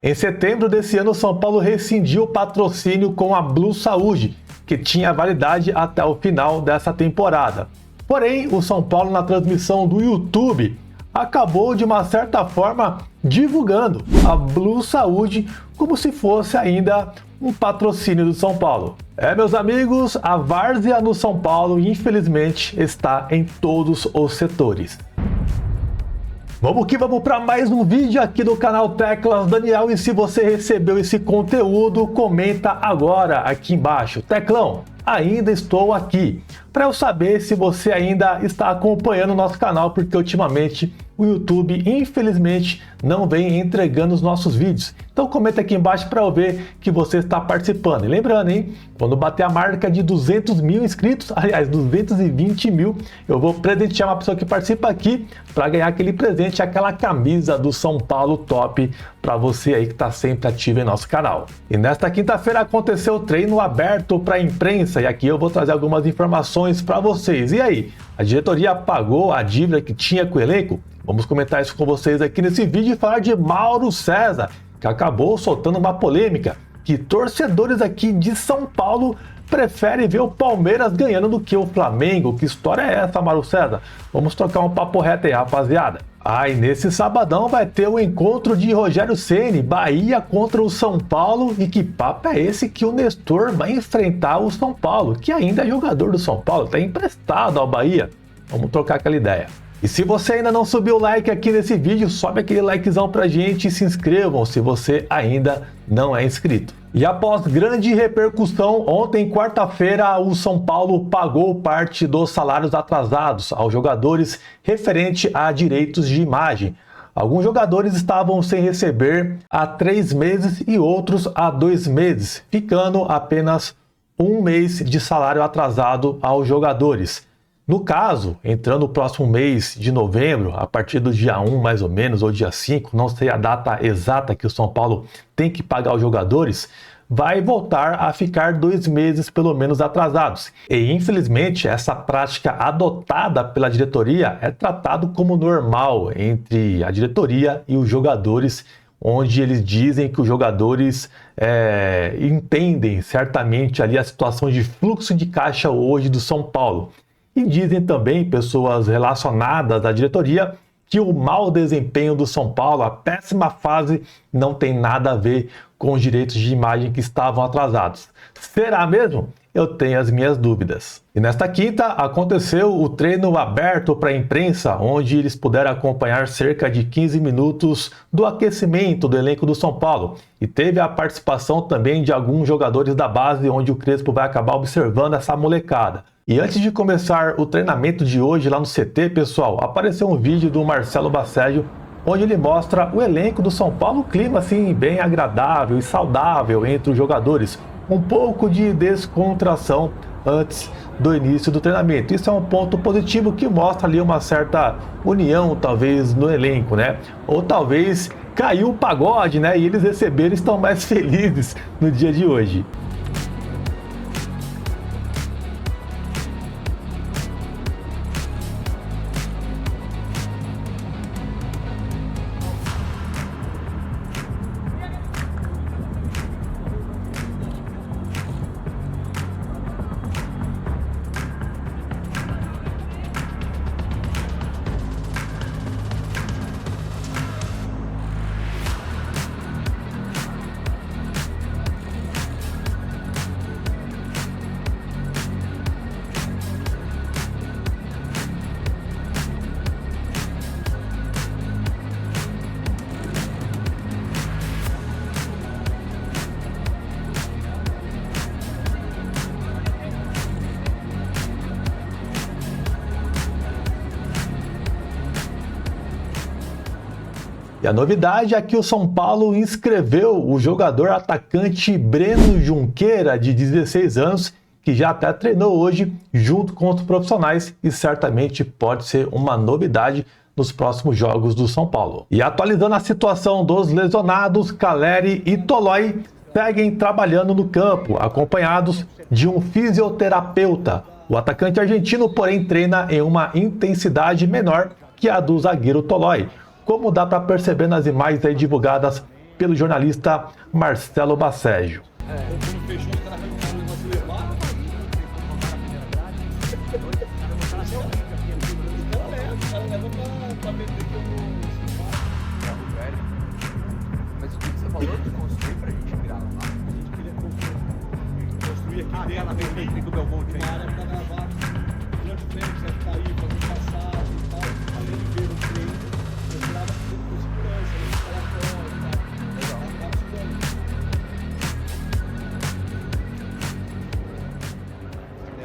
Em setembro desse ano, o São Paulo rescindiu o patrocínio com a Blue Saúde, que tinha validade até o final dessa temporada. Porém, o São Paulo, na transmissão do YouTube, acabou de uma certa forma divulgando a Blue Saúde como se fosse ainda um patrocínio do São Paulo. Meus amigos, a várzea no São Paulo, infelizmente, está em todos os setores. Vamos que vamos para mais um vídeo aqui do canal Teclas Daniel, e se você recebeu esse conteúdo, comenta agora aqui embaixo. Teclão, ainda estou aqui, para eu saber se você ainda está acompanhando o nosso canal, porque ultimamente o YouTube, infelizmente, não vem entregando os nossos vídeos. Então comenta aqui embaixo para eu ver que você está participando. E lembrando, hein, quando bater a marca de 200 mil inscritos, aliás, 220 mil, eu vou presentear uma pessoa que participa aqui para ganhar aquele presente, aquela camisa do São Paulo top para você aí que está sempre ativo em nosso canal. E nesta quinta-feira aconteceu o treino aberto para a imprensa, e aqui eu vou trazer algumas informações para vocês. E aí, a diretoria pagou a dívida que tinha com o elenco? Vamos comentar isso com vocês aqui nesse vídeo e falar de Mauro César, que acabou soltando uma polêmica, que torcedores aqui de São Paulo preferem ver o Palmeiras ganhando do que o Flamengo. Que história é essa, Mauro César? Vamos trocar um papo reto aí, rapaziada. E nesse sabadão vai ter o encontro de Rogério Ceni, Bahia contra o São Paulo. E que papo é esse que o Nestor vai enfrentar o São Paulo, que ainda é jogador do São Paulo, está emprestado ao Bahia? Vamos trocar aquela ideia. E se você ainda não subiu o like aqui nesse vídeo, sobe aquele likezão pra gente e se inscrevam se você ainda não é inscrito. E após grande repercussão, ontem, quarta-feira, o São Paulo pagou parte dos salários atrasados aos jogadores referente a direitos de imagem. Alguns jogadores estavam sem receber há 3 meses e outros há 2 meses, ficando apenas 1 mês de salário atrasado aos jogadores. No caso, entrando no próximo mês de novembro, a partir do dia 1 mais ou menos, ou dia 5, não sei a data exata que o São Paulo tem que pagar os jogadores, vai voltar a ficar 2 meses pelo menos atrasados. E infelizmente essa prática adotada pela diretoria é tratado como normal entre a diretoria e os jogadores, onde eles dizem que os jogadores entendem certamente ali a situação de fluxo de caixa hoje do São Paulo. E dizem também pessoas relacionadas à diretoria que o mau desempenho do São Paulo, a péssima fase, não tem nada a ver com os direitos de imagem que estavam atrasados. Será mesmo? Eu tenho as minhas dúvidas. E nesta quinta aconteceu o treino aberto para a imprensa, onde eles puderam acompanhar cerca de 15 minutos do aquecimento do elenco do São Paulo. E teve a participação também de alguns jogadores da base, onde o Crespo vai acabar observando essa molecada. E antes de começar o treinamento de hoje lá no CT, pessoal, apareceu um vídeo do Marcelo Baceggio, onde ele mostra o elenco do São Paulo, um clima assim bem agradável e saudável entre os jogadores, um pouco de descontração antes do início do treinamento. Isso é um ponto positivo que mostra ali uma certa união, talvez, no elenco, né? Ou talvez caiu o pagode, né? E eles receberam e estão mais felizes no dia de hoje. E a novidade é que o São Paulo inscreveu o jogador atacante Breno Junqueira, de 16 anos, que já até treinou hoje junto com os profissionais e certamente pode ser uma novidade nos próximos jogos do São Paulo. E atualizando a situação dos lesionados, Caleri e Tolói seguem trabalhando no campo, acompanhados de um fisioterapeuta. O atacante argentino, porém, treina em uma intensidade menor que a do zagueiro Tolói, como dá para perceber nas imagens aí divulgadas pelo jornalista Marcelo Baceggio. Mas o que você falou de construir pra gente virar lá? A gente queria construir aqui dentro, bem do Belmonte aí. Uma área pra gravar grande frente, né? Ficar aí, fazer passagem e tal. Além de ver o treino, eu tirava tudo com segurança, ali, falar fora e tal.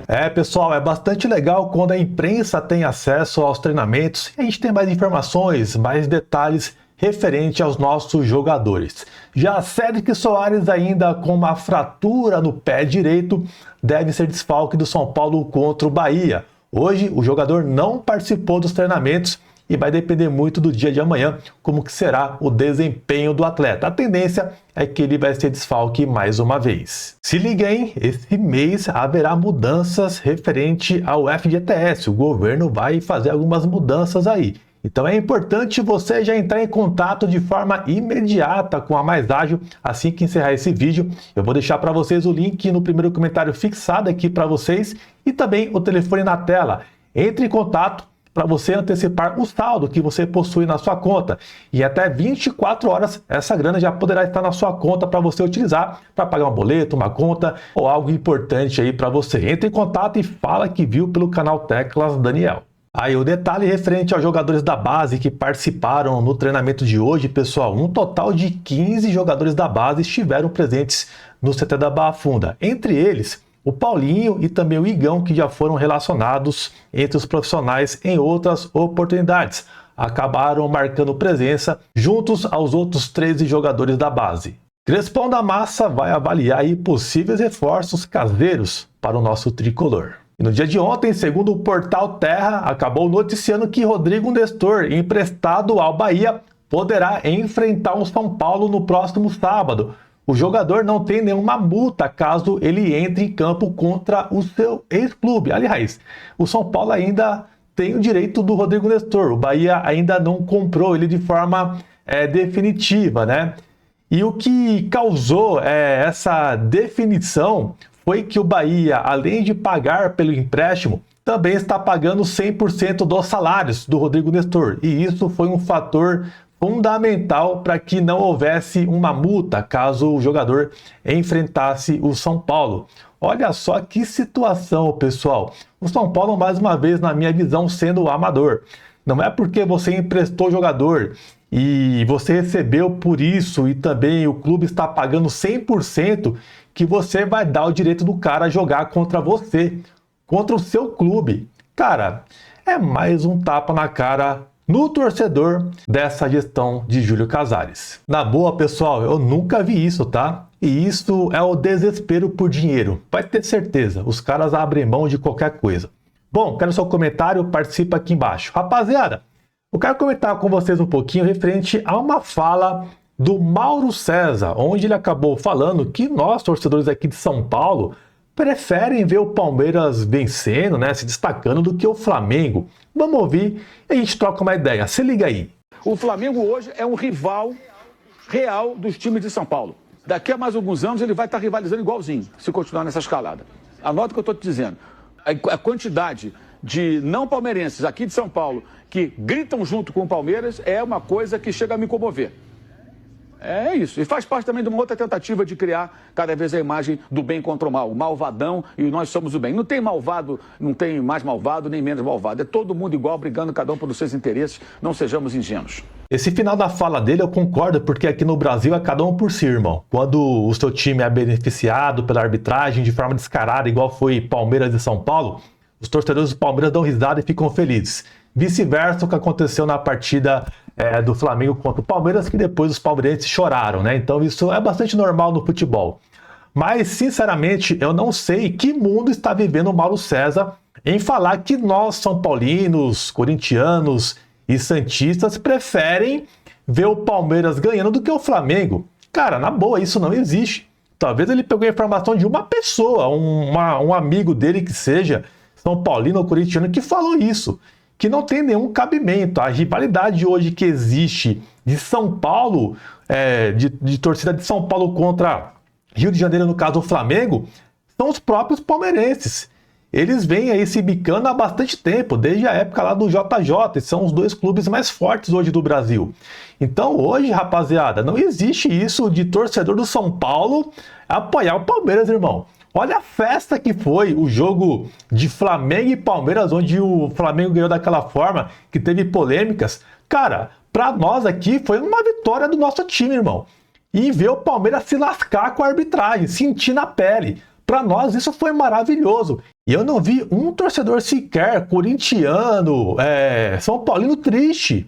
Legal. Pessoal, é bastante legal quando a imprensa tem acesso aos treinamentos e a gente tem mais informações, mais detalhes referente aos nossos jogadores. Já Cédric Soares, ainda com uma fratura no pé direito, deve ser desfalque do São Paulo contra o Bahia. Hoje, o jogador não participou dos treinamentos e vai depender muito do dia de amanhã, como que será o desempenho do atleta. A tendência é que ele vai ser desfalque mais uma vez. Se liga, hein? Esse mês haverá mudanças referente ao FGTS. O governo vai fazer algumas mudanças aí. Então é importante você já entrar em contato de forma imediata com a Mais Ágil assim que encerrar esse vídeo. Eu vou deixar para vocês o link no primeiro comentário fixado aqui para vocês e também o telefone na tela. Entre em contato para você antecipar o saldo que você possui na sua conta. E até 24 horas essa grana já poderá estar na sua conta para você utilizar para pagar um boleto, uma conta ou algo importante aí para você. Entre em contato e fala que viu pelo canal Teclas Daniel. Aí o detalhe referente aos jogadores da base que participaram no treinamento de hoje, pessoal, um total de 15 jogadores da base estiveram presentes no CT da Barra Funda. Entre eles, o Paulinho e também o Igão, que já foram relacionados entre os profissionais em outras oportunidades. Acabaram marcando presença juntos aos outros 13 jogadores da base. Crespão da Massa vai avaliar aí possíveis reforços caseiros para o nosso tricolor. E no dia de ontem, segundo o portal Terra, acabou noticiando que Rodrigo Nestor, emprestado ao Bahia, poderá enfrentar o São Paulo no próximo sábado. O jogador não tem nenhuma multa caso ele entre em campo contra o seu ex-clube. Aliás, o São Paulo ainda tem o direito do Rodrigo Nestor. O Bahia ainda não comprou ele de forma definitiva, né? E o que causou essa definição foi que o Bahia, além de pagar pelo empréstimo, também está pagando 100% dos salários do Rodrigo Nestor. E isso foi um fator fundamental para que não houvesse uma multa caso o jogador enfrentasse o São Paulo. Olha só que situação, pessoal. O São Paulo, mais uma vez, na minha visão, sendo amador. Não é porque você emprestou o jogador e você recebeu por isso e também o clube está pagando 100% que você vai dar o direito do cara a jogar contra você, contra o seu clube. Cara, é mais um tapa na cara no torcedor dessa gestão de Júlio Casares. Na boa, pessoal, eu nunca vi isso, tá? E isso é o desespero por dinheiro. Vai ter certeza, os caras abrem mão de qualquer coisa. Bom, quero seu comentário, participa aqui embaixo. Rapaziada, eu quero comentar com vocês um pouquinho referente a uma fala do Mauro César, onde ele acabou falando que nós, torcedores aqui de São Paulo, preferem ver o Palmeiras vencendo, né, se destacando, do que o Flamengo. Vamos ouvir e a gente troca uma ideia. Se liga aí. O Flamengo hoje é um rival real dos times de São Paulo. Daqui a mais alguns anos ele vai estar rivalizando igualzinho, se continuar nessa escalada. Anota o que eu estou te dizendo. A quantidade de não palmeirenses aqui de São Paulo que gritam junto com o Palmeiras é uma coisa que chega a me comover. É isso. E faz parte também de uma outra tentativa de criar cada vez a imagem do bem contra o mal. O malvadão e nós somos o bem. Não tem malvado, não tem mais malvado nem menos malvado. É todo mundo igual, brigando cada um pelos seus interesses. Não sejamos ingênuos. Esse final da fala dele eu concordo, porque aqui no Brasil é cada um por si, irmão. Quando o seu time é beneficiado pela arbitragem de forma descarada, igual foi Palmeiras e São Paulo, os torcedores do Palmeiras dão risada e ficam felizes. Vice-versa, o que aconteceu na partida do Flamengo contra o Palmeiras, que depois os palmeirenses choraram, né? Então isso é bastante normal no futebol. Mas, sinceramente, eu não sei que mundo está vivendo o Mauro César em falar que nós, São Paulinos, corintianos e santistas, preferem ver o Palmeiras ganhando do que o Flamengo. Cara, na boa, isso não existe. Talvez ele pegou a informação de uma pessoa, um amigo dele que seja São Paulino ou corintiano, que falou isso. Que não tem nenhum cabimento. A rivalidade hoje que existe de São Paulo, de torcida de São Paulo contra Rio de Janeiro, no caso o Flamengo, são os próprios palmeirenses. Eles vêm aí se bicando há bastante tempo, desde a época lá do JJ, são os dois clubes mais fortes hoje do Brasil. Então hoje, rapaziada, não existe isso de torcedor do São Paulo apoiar o Palmeiras, irmão. Olha a festa que foi o jogo de Flamengo e Palmeiras, onde o Flamengo ganhou daquela forma, que teve polêmicas. Cara, pra nós aqui foi uma vitória do nosso time, irmão. E ver o Palmeiras se lascar com a arbitragem, sentir na pele. Para nós isso foi maravilhoso. E eu não vi um torcedor sequer corintiano, São Paulino triste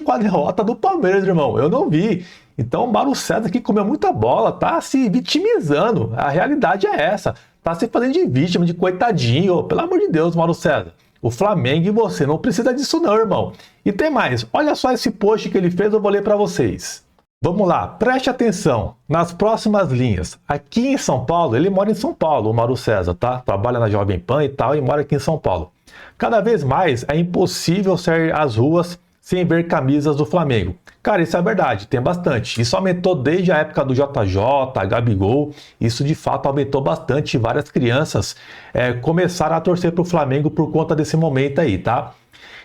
com a derrota do Palmeiras, irmão. Eu não vi. Então o Mauro César, que comeu muita bola, tá se vitimizando. A realidade é essa. Tá se fazendo de vítima, de coitadinho. Pelo amor de Deus, Mauro César. O Flamengo e você não precisa disso não, irmão. E tem mais. Olha só esse post que ele fez, eu vou ler para vocês. Vamos lá, preste atenção nas próximas linhas. Aqui em São Paulo, ele mora em São Paulo, o Mauro César, tá? Trabalha na Jovem Pan e tal, e mora aqui em São Paulo. Cada vez mais é impossível sair às ruas sem ver camisas do Flamengo. Cara, isso é verdade, tem bastante. Isso aumentou desde a época do JJ, Gabigol. Isso de fato aumentou bastante. Várias crianças começaram a torcer para o Flamengo por conta desse momento aí, tá?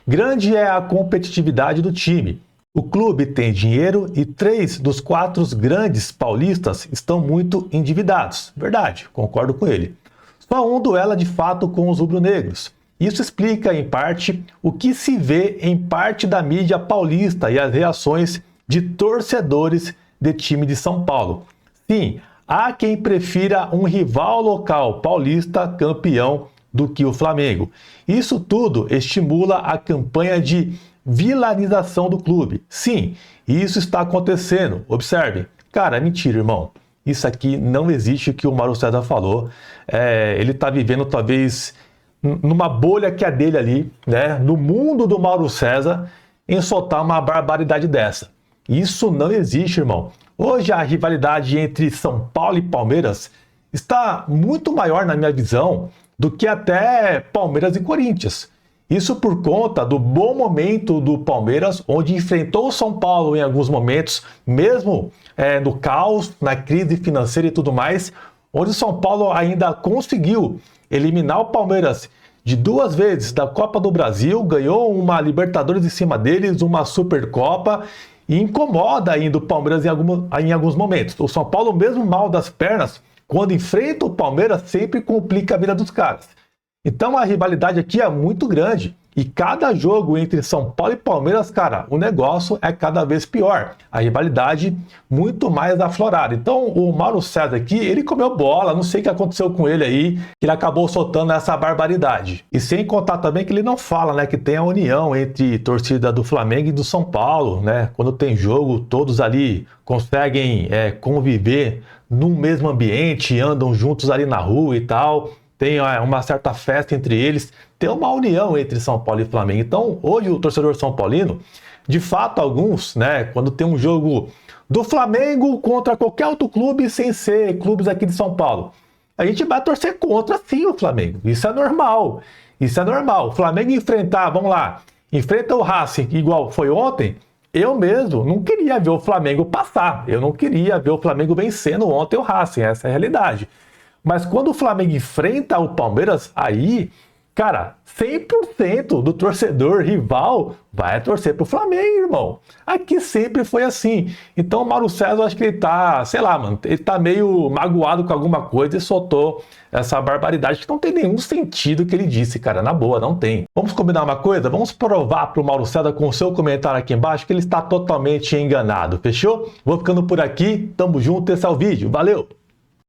Grande é a competitividade do time. O clube tem dinheiro e 3 dos 4 grandes paulistas estão muito endividados. Verdade, concordo com ele. Só um duela de fato com os rubro-negros. Isso explica, em parte, o que se vê em parte da mídia paulista e as reações de torcedores de time de São Paulo. Sim, há quem prefira um rival local paulista campeão do que o Flamengo. Isso tudo estimula a campanha de vilanização do clube. Sim, isso está acontecendo. Observe. Cara, é mentira, irmão. Isso aqui não existe, o que o Mauro César falou. Ele está vivendo talvez numa bolha que é dele ali, né? No mundo do Mauro César, em soltar uma barbaridade dessa. Isso não existe, irmão. Hoje a rivalidade entre São Paulo e Palmeiras está muito maior, na minha visão, do que até Palmeiras e Corinthians. Isso por conta do bom momento do Palmeiras, onde enfrentou o São Paulo em alguns momentos, mesmo no caos, na crise financeira e tudo mais, onde o São Paulo ainda conseguiu eliminar o Palmeiras de 2 vezes da Copa do Brasil, ganhou uma Libertadores em cima deles, uma Supercopa, e incomoda ainda o Palmeiras em alguns momentos. O São Paulo, mesmo mal das pernas, quando enfrenta o Palmeiras, sempre complica a vida dos caras. Então a rivalidade aqui é muito grande. E cada jogo entre São Paulo e Palmeiras, cara, o negócio é cada vez pior. A rivalidade muito mais aflorada. Então o Mauro César aqui, ele comeu bola, não sei o que aconteceu com ele aí, que ele acabou soltando essa barbaridade. E sem contar também que ele não fala, né, que tem a união entre torcida do Flamengo e do São Paulo, né? Quando tem jogo, todos ali conseguem conviver no mesmo ambiente, andam juntos ali na rua e tal. Tem uma certa festa entre eles, tem uma união entre São Paulo e Flamengo. Então, hoje o torcedor São Paulino, de fato, alguns, né, quando tem um jogo do Flamengo contra qualquer outro clube, sem ser clubes aqui de São Paulo, a gente vai torcer contra sim o Flamengo. Isso é normal. Isso é normal. O Flamengo enfrentar, vamos lá, enfrenta o Racing igual foi ontem. Eu mesmo não queria ver o Flamengo passar. Eu não queria ver o Flamengo vencendo ontem o Racing. Essa é a realidade. Mas quando o Flamengo enfrenta o Palmeiras, aí, cara, 100% do torcedor rival vai torcer pro Flamengo, irmão. Aqui sempre foi assim. Então o Mauro César, eu acho que ele tá, sei lá, mano, ele tá meio magoado com alguma coisa e soltou essa barbaridade que não tem nenhum sentido que ele disse, cara, na boa, não tem. Vamos combinar uma coisa? Vamos provar pro Mauro César com o seu comentário aqui embaixo que ele está totalmente enganado, fechou? Vou ficando por aqui, tamo junto, esse é o vídeo, valeu!